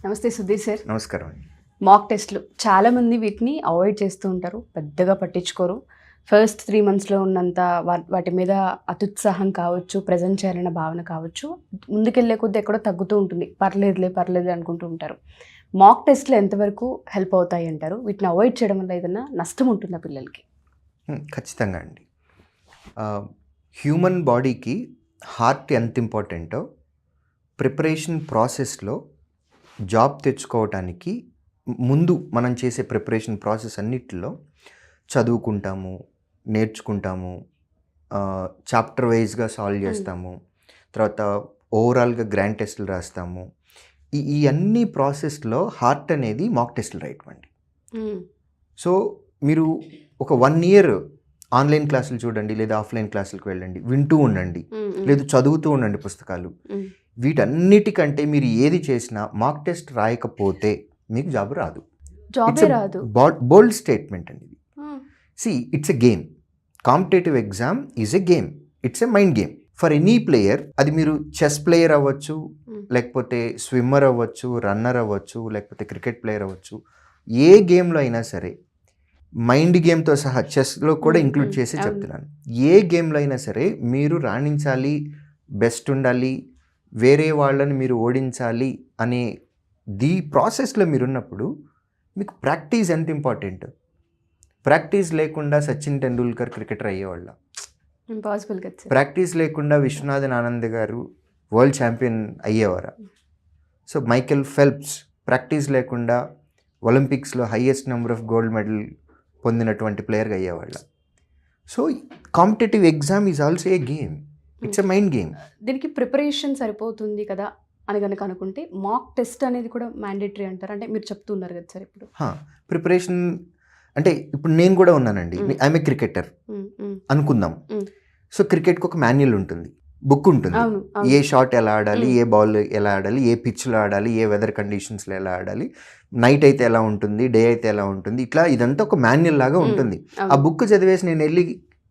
నమస్తే సుధీర్ సార్. నమస్కారం అండి. మాక్ టెస్ట్లు చాలామంది వీటిని అవాయిడ్ చేస్తూ ఉంటారు, పెద్దగా పట్టించుకోరు. ఫస్ట్ 3 మంత్స్లో ఉన్నంత వాటి మీద అత్యుత్సాహం కావచ్చు, ప్రజెంట్ చేయాలన్న భావన కావచ్చు, ముందుకెళ్ళే కొద్దీ ఎక్కడో తగ్గుతూ ఉంటుంది. పర్లేదు అనుకుంటూ ఉంటారు. మాక్ టెస్ట్లు ఎంతవరకు హెల్ప్ అవుతాయి అంటారు? వీటిని అవాయిడ్ చేయడం వల్ల ఏదైనా నష్టం ఉంటుందా పిల్లలకి? ఖచ్చితంగా అండి. హ్యూమన్ బాడీకి హార్ట్ ఎంత ఇంపార్టెంటో ప్రిపరేషన్ ప్రాసెస్లో జాబ్ తెచ్చుకోవటానికి ముందు మనం చేసే ప్రిపరేషన్ ప్రాసెస్ అన్నిటిలో చదువుకుంటాము, నేర్చుకుంటాము, చాప్టర్ వైజ్గా సాల్వ్ చేస్తాము, తర్వాత ఓవరాల్గా గ్రాండ్ టెస్టులు రాస్తాము. ఈ అన్ని ప్రాసెస్లో హార్ట్ అనేది మాక్ టెస్టులు రాయటండి. సో మీరు ఒక 1 year ఆన్లైన్ క్లాసులు చూడండి, లేదా ఆఫ్లైన్ క్లాసులకు వెళ్ళండి, వింటూ ఉండండి, లేదా చదువుతూ ఉండండి పుస్తకాలు. వీటన్నిటికంటే మీరు ఏది చేసినా మాక్ టెస్ట్ రాయకపోతే మీకు జాబ్ రాదు. బోల్డ్ స్టేట్మెంట్ అండి ఇది. It's a game. Competitive exam is a game. It's a mind game for any player. అది మీరు చెస్ ప్లేయర్ అవ్వచ్చు, లేకపోతే స్విమ్మర్ అవ్వచ్చు, రన్నర్ అవ్వచ్చు, లేకపోతే క్రికెట్ ప్లేయర్ అవ్వచ్చు. ఏ గేమ్లో అయినా సరే, మైండ్ గేమ్తో సహా చెస్లో కూడా ఇంక్లూడ్ చేసి చెప్తున్నాను. ఏ గేమ్లో అయినా సరే మీరు రాణించాలి, బెస్ట్ ఉండాలి, వేరే వాళ్ళని మీరు ఓడించాలి అనే ప్రాసెస్లో మీరున్నప్పుడు మీకు ప్రాక్టీస్ ఎంత ఇంపార్టెంట్. ప్రాక్టీస్ లేకుండా సచిన్ టెండూల్కర్ క్రికెటర్ అయ్యేవాళ్ళ? ఇంపాసిబుల్ కదా. ప్రాక్టీస్ లేకుండా విశ్వనాథన్ ఆనంద్ గారు వరల్డ్ ఛాంపియన్ అయ్యేవారా? సో మైకెల్ ఫెల్ప్స్ ప్రాక్టీస్ లేకుండా ఒలింపిక్స్లో highest number of gold medal పొందినటువంటి ప్లేయర్గా అయ్యేవాళ్ళ? So competitive exam is also a game. It's a mind game. దీనికి ప్రిపరేషన్ సరిపోతుంది కదా అని కనుక అనుకుంటే మాక్ టెస్ట్ అనేది కూడా మ్యాండేటరీ అంటారు. అంటే మీరు చెప్తున్నారు కదా సార్, ఇప్పుడు ప్రిపరేషన్ అంటే ఇప్పుడు నేను కూడా ఉన్నానండి. ఐఎమ్ ఏ క్రికెటర్ అనుకుందాం. సో క్రికెట్కి ఒక మాన్యువల్ ఉంటుంది, బుక్ ఉంటుంది. ఏ షాట్ ఎలా ఆడాలి, ఏ బాల్ ఎలా ఆడాలి, ఏ పిచ్లో ఆడాలి, ఏ వెదర్ కండిషన్స్లో ఎలా ఆడాలి, నైట్ అయితే ఎలా ఉంటుంది, డే అయితే ఎలా ఉంటుంది, ఇట్లా ఇదంతా ఒక మాన్యువల్ లాగా ఉంటుంది. ఆ బుక్ చదివేసి నేను వెళ్ళి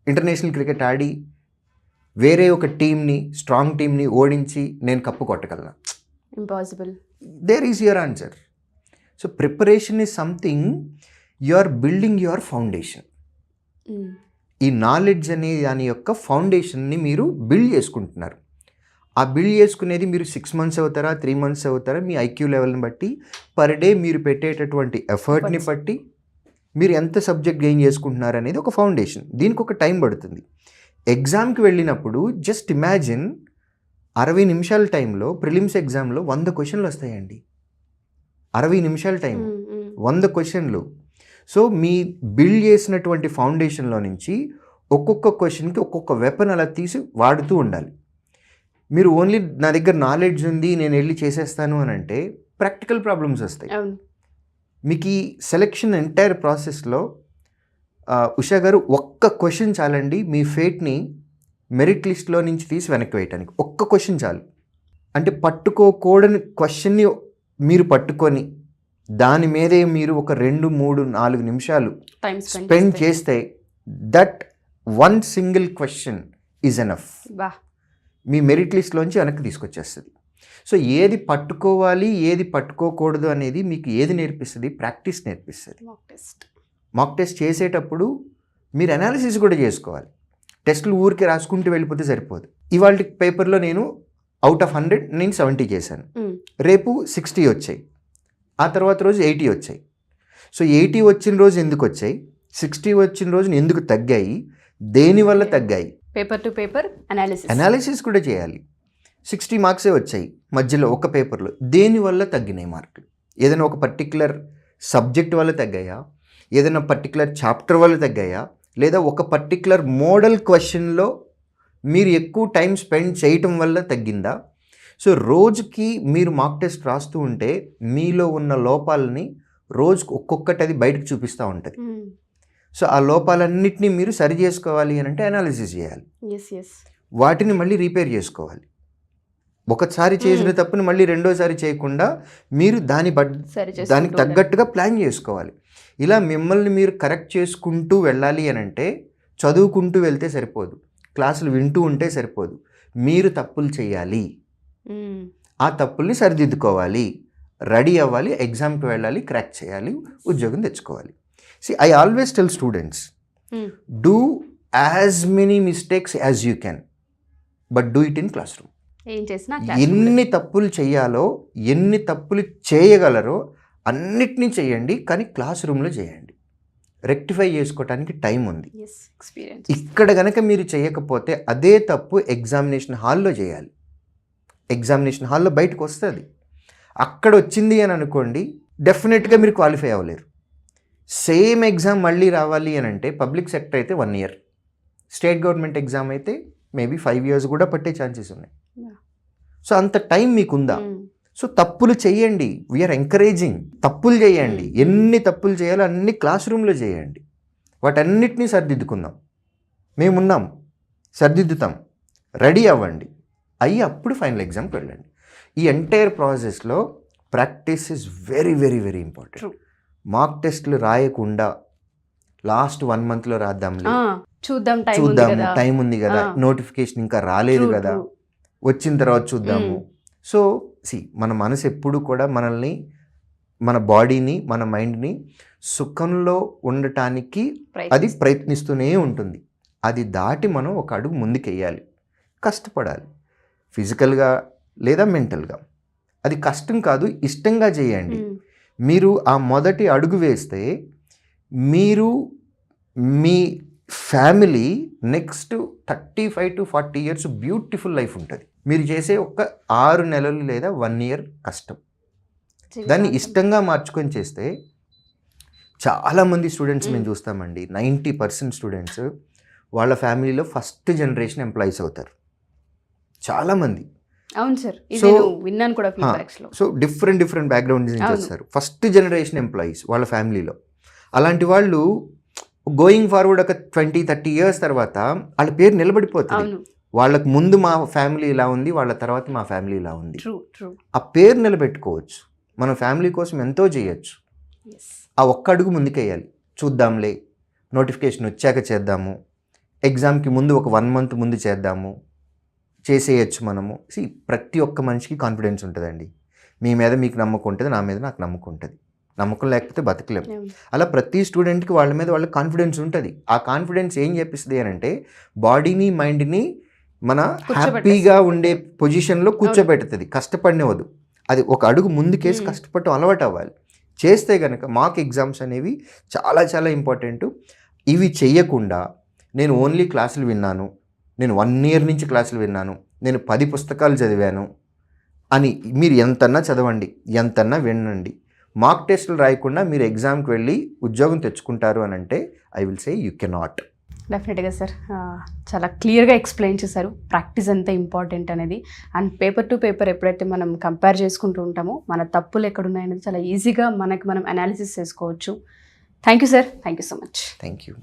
ఇంటర్నేషనల్ క్రికెట్ ఆడి వేరే ఒక టీంని, స్ట్రాంగ్ టీంని ఓడించి నేను కప్పు కొట్టగలను? Impossible. There is your answer. So preparation is something you are building your foundation. ఈ నాలెడ్జ్ అనే దాని యొక్క ఫౌండేషన్ని మీరు బిల్డ్ చేసుకుంటున్నారు. ఆ బిల్డ్ చేసుకునేది మీరు 6 months అవుతారా, 3 months అవుతారా, మీ ఐక్యూ లెవెల్ని బట్టి, పర్ డే మీరు పెట్టేటటువంటి ఎఫర్ట్ని బట్టి, మీరు ఎంత సబ్జెక్ట్ గెయిన్ చేసుకుంటున్నారు అనేది ఒక ఫౌండేషన్. దీనికి ఒక టైం పడుతుంది. ఎగ్జామ్కి వెళ్ళినప్పుడు జస్ట్ ఇమాజిన్ 60 నిమిషాల టైంలో ప్రిలిమ్స్ ఎగ్జామ్లో 100 questions వస్తాయండి. 60 నిమిషాల టైం, 100 questions. సో మీ బిల్డ్ చేసినటువంటి ఫౌండేషన్లో నుంచి ఒక్కొక్క క్వశ్చన్కి ఒక్కొక్క వెపన్ అలా తీసి వాడుతూ ఉండాలి. మీరు ఓన్లీ నా దగ్గర నాలెడ్జ్ ఉంది, నేను వెళ్ళి చేసేస్తాను అని అంటే ప్రాక్టికల్ ప్రాబ్లమ్స్ వస్తాయి. మీకు ఈ సెలెక్షన్ ఎంటైర్ ప్రాసెస్లో ఉషా గారు ఒక్క క్వశ్చన్ చాలండి మీ ఫేట్ని మెరిట్ లిస్ట్లో నుంచి తీసి వెనక్కి వేయటానికి. ఒక్క క్వశ్చన్ చాలు. అంటే పట్టుకోకూడని క్వశ్చన్ని మీరు పట్టుకొని దాని మీదే మీరు ఒక 2, 3, 4 నిమిషాలు స్పెండ్ చేస్తే that 1 single question is enough. మీ మెరిట్ లిస్ట్లోంచి వెనక్కి తీసుకొచ్చేస్తుంది. సో ఏది పట్టుకోవాలి, ఏది పట్టుకోకూడదు అనేది మీకు ఏది నేర్పిస్తుంది? ప్రాక్టీస్ నేర్పిస్తుంది. మాక్ టెస్ట్ చేసేటప్పుడు మీరు అనాలిసిస్ కూడా చేసుకోవాలి. టెస్టులు ఊరికే రాసుకుంటూ వెళ్ళిపోతే సరిపోదు. ఇవాళ పేపర్లో నేను అవుట్ ఆఫ్ 100 నేను 70 చేశాను, రేపు 60 వచ్చాయి, ఆ తర్వాత రోజు 80 వచ్చాయి. సో 80 వచ్చిన రోజు ఎందుకు వచ్చాయి, 60 వచ్చిన రోజు ఎందుకు తగ్గాయి, దేనివల్ల తగ్గాయి, పేపర్ టు పేపర్ అనాలిసిస్ కూడా చేయాలి. 60 మార్క్సే వచ్చాయి మధ్యలో ఒక పేపర్లో, దేనివల్ల తగ్గినాయి మార్కులు? ఏదైనా ఒక పర్టికులర్ సబ్జెక్ట్ వల్ల తగ్గాయా, ఏదైనా పర్టికులర్ చాప్టర్ వల్ల తగ్గాయా, లేదా ఒక పర్టికులర్ మోడల్ క్వశ్చన్లో మీరు ఎక్కువ టైం స్పెండ్ చేయటం వల్ల తగ్గిందా? సో రోజుకి మీరు మాక్ టెస్ట్ రాస్తూ ఉంటే మీలో ఉన్న లోపాలని రోజుకు ఒక్కొక్కటి అది బయటకు చూపిస్తూ ఉంటుంది. సో ఆ లోపాలన్నింటినీ మీరు సరి చేసుకోవాలి అని అంటే అనాలిసిస్ చేయాలి, వాటిని మళ్ళీ రిపేర్ చేసుకోవాలి. ఒకసారి చేసిన తప్పుని మళ్ళీ రెండోసారి చేయకుండా మీరు దానికి తగ్గట్టుగా ప్లాన్ చేసుకోవాలి. ఇలా మిమ్మల్ని మీరు కరెక్ట్ చేసుకుంటూ వెళ్ళాలి అని అంటే చదువుకుంటూ వెళ్తే సరిపోదు, క్లాసులు వింటూ ఉంటే సరిపోదు. మీరు తప్పులు చేయాలి, ఆ తప్పుల్ని సరిదిద్దుకోవాలి. రెడీ అవ్వాలి, ఎగ్జామ్కి వెళ్ళాలి, క్రాక్ చేయాలి, ఉద్యోగం తెచ్చుకోవాలి. I always tell students, do as many mistakes as you can, but do it in class room. ఏం చేసినా ఎన్ని తప్పులు చేయాలో, ఎన్ని తప్పులు చేయగలరో అన్నిటినీ చేయండి, కానీ క్లాస్ రూమ్లో చేయండి. రెక్టిఫై చేసుకోవడానికి టైం ఉంది. ఎక్స్పీరియన్స్. ఇక్కడ కనుక మీరు చేయకపోతే అదే తప్పు ఎగ్జామినేషన్ హాల్లో చేయాలి. ఎగ్జామినేషన్ హాల్లో బయటకు వస్తుంది. అక్కడ వచ్చింది అని అనుకోండి, డెఫినెట్గా మీరు క్వాలిఫై అవ్వలేరు. సేమ్ ఎగ్జామ్ మళ్ళీ రావాలి అని అంటే పబ్లిక్ సెక్టర్ అయితే 1 year, స్టేట్ గవర్నమెంట్ ఎగ్జామ్ అయితే మేబీ 5 years కూడా పట్టే ఛాన్సెస్ ఉన్నాయి. సో అంత టైం మీకుందా? సో తప్పులు చేయండి, వీఆర్ ఎంకరేజింగ్. తప్పులు చేయండి, ఎన్ని తప్పులు చేయాలో అన్ని క్లాస్ రూమ్లో చేయండి. వాటన్నిటినీ సరిదిద్దుకుందాం. మేమున్నాం, సరిదిద్దుతాం. రెడీ అవ్వండి, అయ్యి అప్పుడు ఫైనల్ ఎగ్జామ్కి వెళ్ళండి. ఈ ఎంటైర్ ప్రాసెస్లో practice is very very very important. Mock టెస్ట్లు రాయకుండా లాస్ట్ 1 monthలో రాద్దాంలే, చూద్దాము, టైం ఉంది కదా, నోటిఫికేషన్ ఇంకా రాలేదు కదా, వచ్చిన తర్వాత చూద్దాము. సో మన మనసు ఎప్పుడు కూడా మనల్ని, మన బాడీని, మన మైండ్ని సుఖంలో ఉండటానికి అది ప్రయత్నిస్తూనే ఉంటుంది. అది దాటి మనం ఒక అడుగు ముందుకెయ్యాలి, కష్టపడాలి, ఫిజికల్గా లేదా మెంటల్గా. అది కష్టం కాదు, ఇష్టంగా చేయండి. మీరు ఆ మొదటి అడుగు వేస్తే మీరు, మీ family next 35 to 40 years beautiful life ఉంటుంది. మీరు చేసే ఒక 6 నెలలు లేదా 1 year కష్టం, దాన్ని ఇష్టంగా మార్చుకొని చేస్తే చాలామంది స్టూడెంట్స్ మేము చూస్తామండి, 90% స్టూడెంట్స్ వాళ్ళ ఫ్యామిలీలో ఫస్ట్ జనరేషన్ ఎంప్లాయీస్ అవుతారు చాలామంది. అవును సార్, విన్నాను కూడా ఫీడ్బ్యాక్స్లో. సో డిఫరెంట్ బ్యాక్గ్రౌండ్స్ నుంచి వస్తారు, ఫస్ట్ జనరేషన్ ఎంప్లాయీస్ వాళ్ళ ఫ్యామిలీలో. అలాంటి వాళ్ళు గోయింగ్ ఫార్వర్డ్ ఒక 20-30 years తర్వాత వాళ్ళ పేరు నిలబడిపోతుంది. వాళ్ళకు ముందు మా ఫ్యామిలీ ఇలా ఉంది, వాళ్ళ తర్వాత మా ఫ్యామిలీ ఇలా ఉంది. ఆ పేరు నిలబెట్టుకోవచ్చు. మన ఫ్యామిలీ కోసం ఎంతో చేయొచ్చు. ఆ ఒక్క అడుగు ముందుకేయాలి. చూద్దాంలే, నోటిఫికేషన్ వచ్చాక చేద్దాము, ఎగ్జామ్కి ముందు ఒక 1 month ముందు చేద్దాము, చేసేయచ్చు మనము. ప్రతి ఒక్క మనిషికి కాన్ఫిడెన్స్ ఉంటుందండి. మీ మీద మీకు నమ్మకం ఉంటుంది, నా మీద నాకు నమ్మకం ఉంటుంది. నమ్మకం లేకపోతే బతకలేము. అలా ప్రతి స్టూడెంట్కి వాళ్ళ మీద వాళ్ళకి కాన్ఫిడెన్స్ ఉంటుంది. ఆ కాన్ఫిడెన్స్ ఏం చెప్పిస్తుంది అని అంటే బాడీని, మైండ్ని మన హ్యాపీగా ఉండే పొజిషన్లో కూర్చోబెడుతుంది, కష్టపడినవద్దు. అది ఒక అడుగు ముందుకేసి కష్టపడటం అలవాటు అవ్వాలి. చేస్తే కనుక మాక్ ఎగ్జామ్స్ అనేవి చాలా చాలా ఇంపార్టెంట్. ఇవి చెయ్యకుండా నేను ఓన్లీ క్లాసులు విన్నాను, నేను 1 year నుంచి క్లాసులు విన్నాను, నేను 10 పుస్తకాలు చదివాను అని మీరు ఎంతన్నా చదవండి, ఎంతన్నా వినండి, మాక్ టెస్టులు రాయకుండా మీరు ఎగ్జామ్కి వెళ్ళి ఉద్యోగం తెచ్చుకుంటారు అని అంటే I will say you cannot. డెఫినెట్గా సార్, చాలా క్లియర్గా ఎక్స్ప్లెయిన్ చేశారు ప్రాక్టీస్ ఎంత ఇంపార్టెంట్ అనేది. అండ్ పేపర్ టు పేపర్ ఎప్పుడైతే మనం కంపేర్ చేసుకుంటూ ఉంటామో మన తప్పులు ఎక్కడున్నాయనేది చాలా ఈజీగా మనం అనాలిసిస్ చేసుకోవచ్చు. Thank you sir, thank you so much. Thank you.